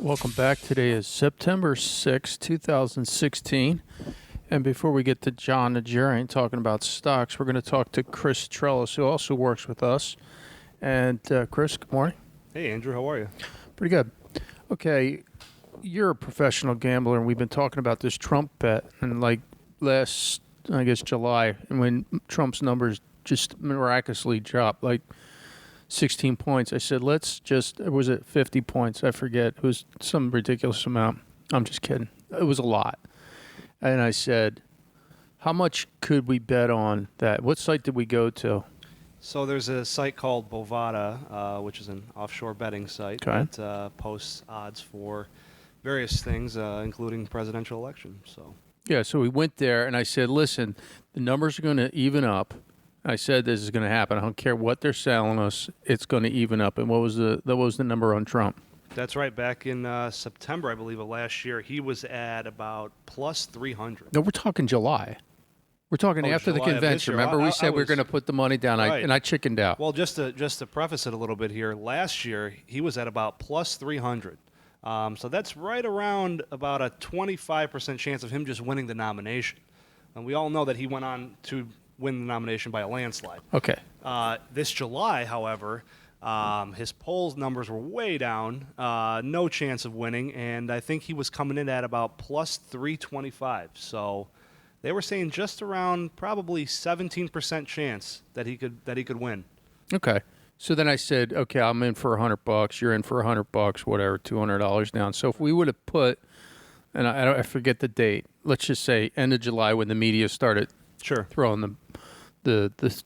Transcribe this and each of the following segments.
Welcome back. Today is September 6, 2016. And before we get to Jon Najarian talking about stocks, we're going to talk to Chris Tsiolis, who also works with us. And Chris, good morning. Hey, Andrew, how are you? Pretty good. Okay, you're a professional gambler, and we've been talking about this Trump bet. And like last, I guess, July, and when Trump's numbers just miraculously dropped, like 16 points. I said, was it 50 points? I forget. It was some ridiculous amount. I'm just kidding. It was a lot. And I said, how much could we bet on that? What site did we go to? So there's a site called Bovada, which is an offshore betting site that posts odds for various things, including presidential election. So we went there, and I said, listen, the numbers are going to even up. I said this is going to happen. I don't care what they're selling us. It's going to even up. And what was the number on Trump? That's right. Back in September, I believe, of last year, he was at about plus 300. No, we're talking July. We're talking after July the convention. Remember, we said we were going to put the money down, right. and I chickened out. Well, just to preface it a little bit here, last year he was at about plus 300. So that's right around about a 25% chance of him just winning the nomination. And we all know that he went on to win the nomination by a landslide. Okay. This July, however, his polls numbers were way down, no chance of winning, and I think he was coming in at about plus 325. So they were saying just around probably 17% chance that he could win. Okay. So then I said, okay, I'm in for $100. You're in for $100, whatever, $200 down. So if we would have put, and I forget the date, let's just say end of July when the media started throwing the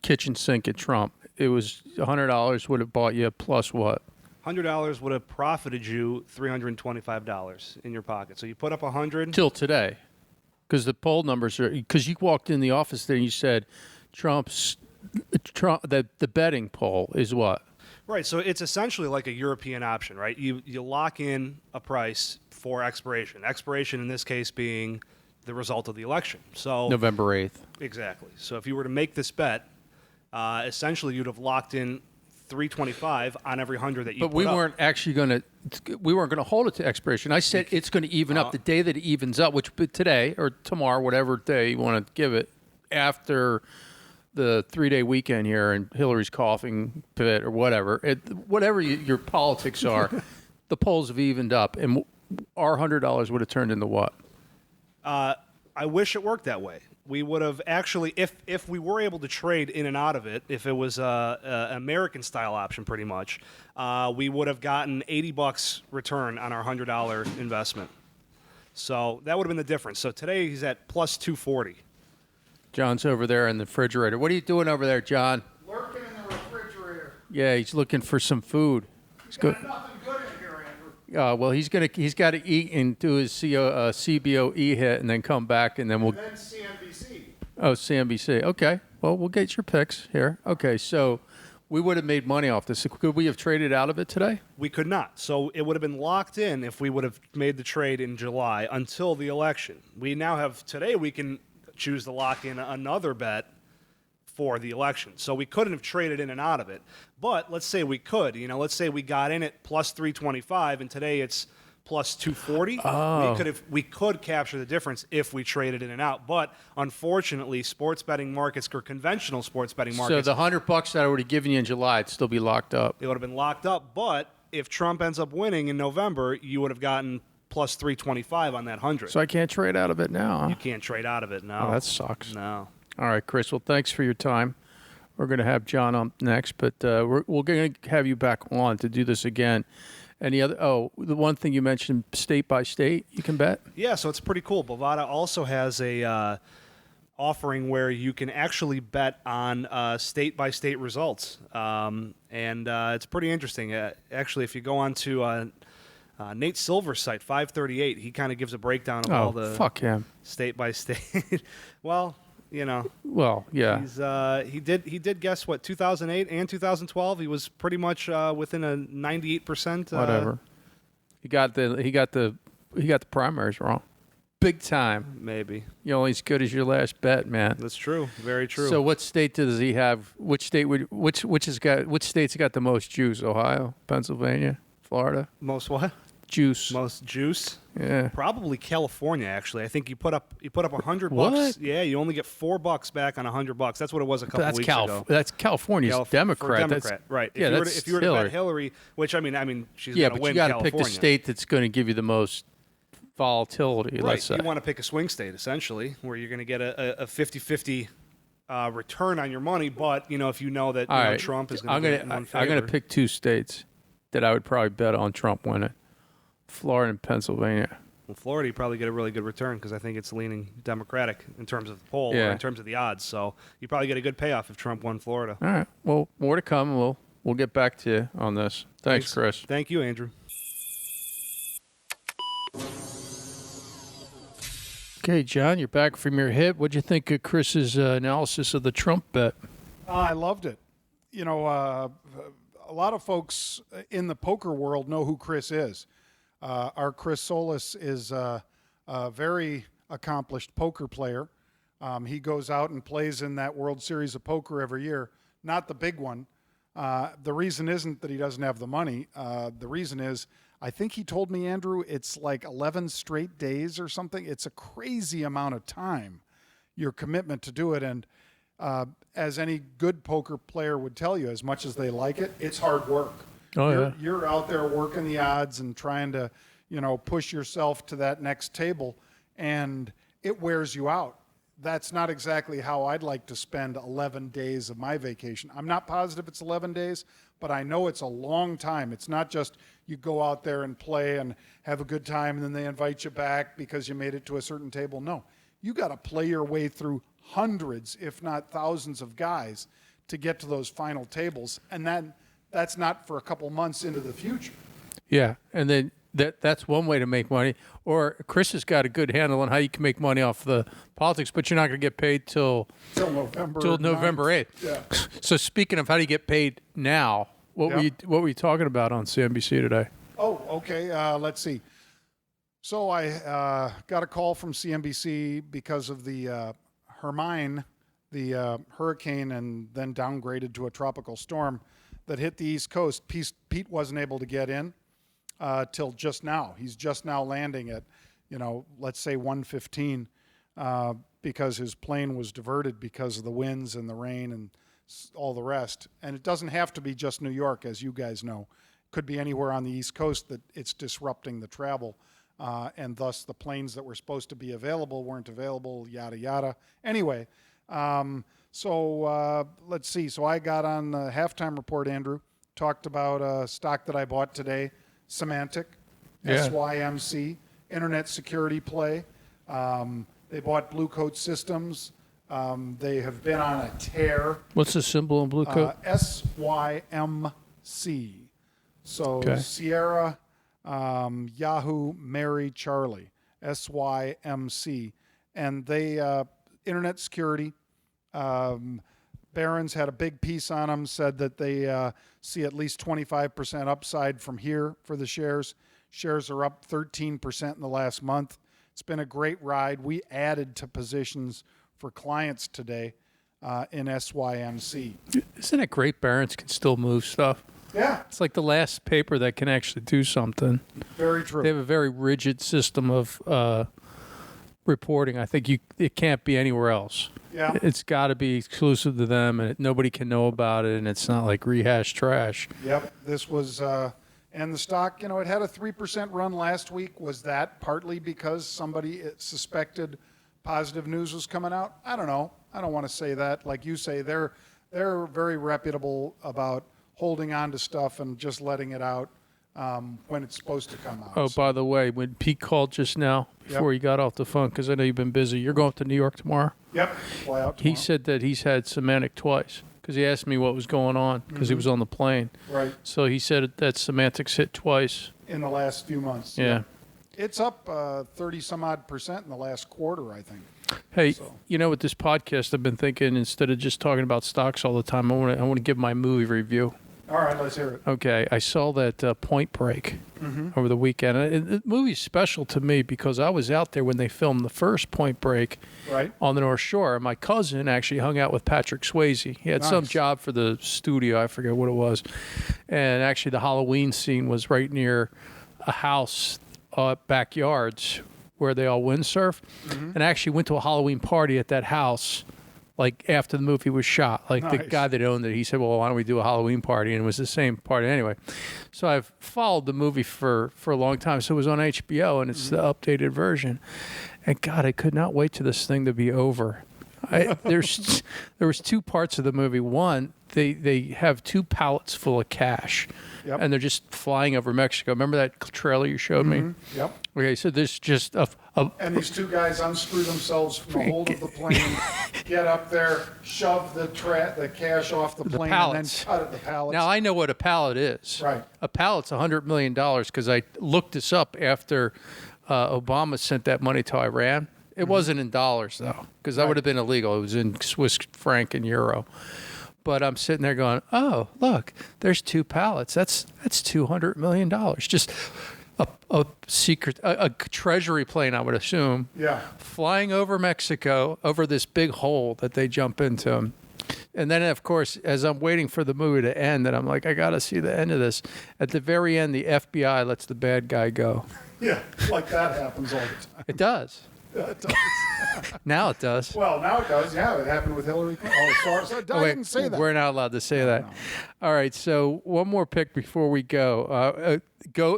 kitchen sink at Trump, it was $100 would have bought you plus what? $100 would have profited you $325 in your pocket. So you put up $100 till today, because the poll numbers are. Because you walked in the office there and you said, Trump, the betting poll is what? Right. So it's essentially like a European option, right? You lock in a price for expiration. Expiration in this case being the result of the election. So November 8th. Exactly. So if you were to make this bet, essentially you'd have locked in $325 on every 100 that you put up. But we weren't actually going to hold it to expiration. I said it's going to even up the day that it evens up, which today or tomorrow, whatever day you want to give it, after the 3-day weekend here and Hillary's coughing fit or whatever, whatever your politics are, the polls have evened up, and our $100 would have turned into what? I wish it worked that way. We would have actually, if we were able to trade in and out of it, if it was an American-style option pretty much, we would have gotten $80 return on our $100 investment. So that would have been the difference. So today he's at plus 240. John's over there in the refrigerator. What are you doing over there, John? Lurking in the refrigerator. Yeah, he's looking for some food. He's got nothing good in here, Andrew. Well, he's got to eat and do his CBOE hit, and then come back, and then we'll. And then CNBC. Oh, CNBC. Okay. Well, we'll get your picks here. Okay, so we would have made money off this. Could we have traded out of it today? We could not. So it would have been locked in if we would have made the trade in July until the election. We now have today. We can choose to lock in another bet for the election. So we couldn't have traded in and out of it. But let's say we could. Let's say we got in at plus 325 and today it's plus 240. Oh. We could capture the difference if we traded in and out. But unfortunately, sports betting markets or conventional sports betting markets. So the $100 that I would have given you in July, it'd still be locked up. It would have been locked up. But if Trump ends up winning in November, you would have gotten plus 325 on that 100. So I can't trade out of it now. Huh? You can't trade out of it now. Oh, that sucks. No. All right, Chris. Well, thanks for your time. We're going to have John on next, but we're going to have you back on to do this again. Any other? Oh, the one thing you mentioned, state by state, you can bet. Yeah, so it's pretty cool. Bovada also has a offering where you can actually bet on state by state results, and it's pretty interesting. Actually, if you go on to Nate Silver's site, 538, he kind of gives a breakdown of all the fuck him. State by state. Well, Well, yeah. He did guess what 2008 and 2012. He was pretty much within a 98%. Whatever. He got the primaries wrong, big time. Maybe. You're only as good as your last bet, man. That's true. Very true. So, what state does he have? Which state's got the most Jews? Ohio, Pennsylvania, Florida. Most what? Juice. Most juice? Yeah. Probably California. Actually, I think you put up $100. What? Yeah, you only get $4 back on $100. That's what it was a couple That's weeks ago. That's California's For Democrat. Democrat, right? Yeah, If you were to bet Hillary, which I mean, she's yeah, going to but win you got to California. pick the state that's going to give you the most volatility. Right. Let's say. You want to pick a swing state, essentially, where you're going to get a 50-50 return on your money. But, if you know that All right. Trump is going to get it in one favor. I'm going to pick two states that I would probably bet on Trump winning: Florida and Pennsylvania. Well, Florida, you probably get a really good return because I think it's leaning Democratic in terms of the poll or in terms of the odds. So you probably get a good payoff if Trump won Florida. All right. Well, more to come. We'll get back to you on this. Thanks, Chris. Thank you, Andrew. Okay, John, you're back from your hit. What'd you think of Chris's analysis of the Trump bet? I loved it. A lot of folks in the poker world know who Chris is. Our Chris Tsiolis is a very accomplished poker player. He goes out and plays in that World Series of Poker every year, not the big one. The reason isn't that he doesn't have the money. The reason is, I think he told me, Andrew, it's like 11 straight days or something. It's a crazy amount of time, your commitment to do it. And as any good poker player would tell you, as much as they like it, it's hard work. You're out there working the odds and trying to, push yourself to that next table, and it wears you out. That's not exactly how I'd like to spend 11 days of my vacation. I'm not positive it's 11 days, but I know it's a long time. It's not just you go out there and play and have a good time and then they invite you back because you made it to a certain table. No, you got to play your way through hundreds, if not thousands of guys to get to those final tables. And then that's not for a couple months into the future. Yeah, and then that's one way to make money. Or Chris has got a good handle on how you can make money off the politics, but you're not going to get paid till November 8th. Yeah. So speaking of how do you get paid now, what were you talking about on CNBC today? Oh, okay. Let's see. So I got a call from CNBC because of the Hermine, the hurricane, and then downgraded to a tropical storm that hit the East Coast. Pete wasn't able to get in till just now. He's just now landing at, let's say 1:15 because his plane was diverted because of the winds and the rain and all the rest. And it doesn't have to be just New York, as you guys know. It could be anywhere on the East Coast that it's disrupting the travel. And thus the planes that were supposed to be available weren't available, yada, yada. Anyway, so let's see. So I got on the halftime report, Andrew, talked about a stock that I bought today, Symantec, SYMC, internet security play. They bought Blue Coat Systems. They have been on a tear. What's the symbol in Blue Coat? SYMC. So Sierra, Yahoo, Mary, Charlie, SYMC. And they, internet security, Barron's had a big piece on them, said that they see at least 25% upside from here for the shares. Shares are up 13% in the last month. It's been a great ride. We added to positions for clients today in SYMC. Isn't it great Barron's can still move stuff? Yeah. It's like the last paper that can actually do something. Very true. They have a very rigid system of reporting. I think it can't be anywhere else. Yeah. It's got to be exclusive to them, and nobody can know about it, and it's not like rehashed trash. Yep. This was, and the stock, it had a 3% run last week. Was that partly because somebody suspected positive news was coming out? I don't know. I don't want to say that. Like you say, they're very reputable about holding on to stuff and just letting it out when it's supposed to come out. Oh, by the way, when Pete called just now, before he got off the phone, because I know you've been busy, you're going to New York tomorrow? Yep. Fly out tomorrow. He said that he's had Symantec twice, because he asked me what was going on, because he was on the plane. Right. So he said that Symantec's hit twice. In the last few months. Yeah. It's up 30-some-odd% in the last quarter, I think. Hey, with this podcast, I've been thinking instead of just talking about stocks all the time, I want to give my movie review. All right, let's hear it. Okay, I saw that Point Break over the weekend. The movie's special to me because I was out there when they filmed the first Point Break Right. on the North Shore. My cousin actually hung out with Patrick Swayze. He had some Nice. job for the studio, I forget what it was. And actually the Halloween scene was right near a house, backyards, where they all windsurf. And I actually went to a Halloween party at that house like after the movie was shot. Like the Nice. guy that owned it, he said, well, why don't we do a Halloween party? And it was the same party anyway. So I've followed the movie for a long time. So it was on HBO, and it's the updated version. And God, I could not wait to this thing to be over. There was two parts of the movie. One, they have two pallets full of cash, Yep. and they're just flying over Mexico. Remember that trailer you showed me? Yep. Okay, so there's just And these two guys unscrew themselves from the hold of the plane, get up there, shove the cash off the plane, and pallets. then cut at the pallets. Now I know what a pallet is. Right. A pallet's $100 million because I looked this up after Obama sent that money to Iran. It wasn't in dollars though, because that would have been illegal. It was in Swiss franc and euro. But I'm sitting there going, oh, look, there's two pallets. That's $200 million. Just a secret, a treasury plane, I would assume, Yeah. flying over Mexico, over this big hole that they jump into. And then, of course, as I'm waiting for the movie to end, and I'm like, I got to see the end of this. At the very end, the FBI lets the bad guy go. Yeah, like that happens all the time. It does. It does. Now it does. Well, now it does. Yeah, it happened with Hillary Clinton. Oh, sorry. I Wait, didn't say that. We're not allowed to say that. All right, so one more pick before we go.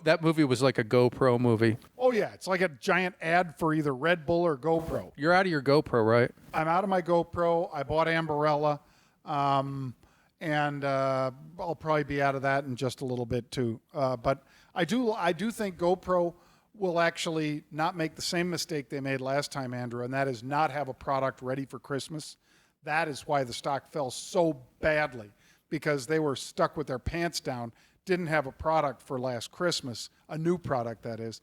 That movie was like a GoPro movie. Oh, yeah. It's like a giant ad for either Red Bull or GoPro. You're out of your GoPro, right? I'm out of my GoPro. I bought Amberella. And I'll probably be out of that in just a little bit, too. But I do think GoPro will actually not make the same mistake they made last time, Andrew, and that is not have a product ready for Christmas. That is why the stock fell so badly, because they were stuck with their pants down, didn't have a product for last Christmas, a new product, that is.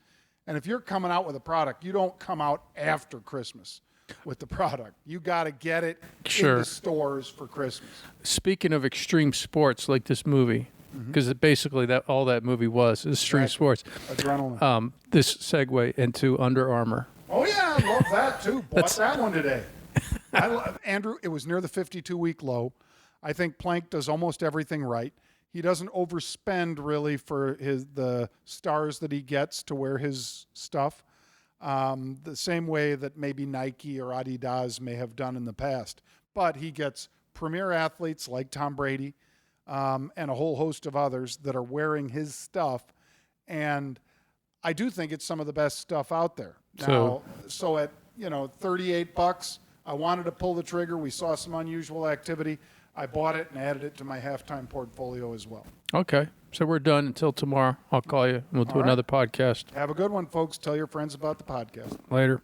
And if you're coming out with a product, you don't come out after Christmas with the product. You got to get it in the stores for Christmas. Speaking of extreme sports, like this movie, because basically all that movie was extreme sports. Adrenaline. This segue into Under Armour. Oh, yeah, I love that, too. Bought that one today. Andrew, it was near the 52-week low. I think Plank does almost everything right. He doesn't overspend, really, for the stars that he gets to wear his stuff, the same way that maybe Nike or Adidas may have done in the past. But he gets premier athletes like Tom Brady, and a whole host of others that are wearing his stuff. And I do think it's some of the best stuff out there. Now, so at, $38, I wanted to pull the trigger. We saw some unusual activity. I bought it and added it to my halftime portfolio as well. Okay. So we're done until tomorrow. I'll call you and we'll do another podcast. Have a good one, folks. Tell your friends about the podcast. Later.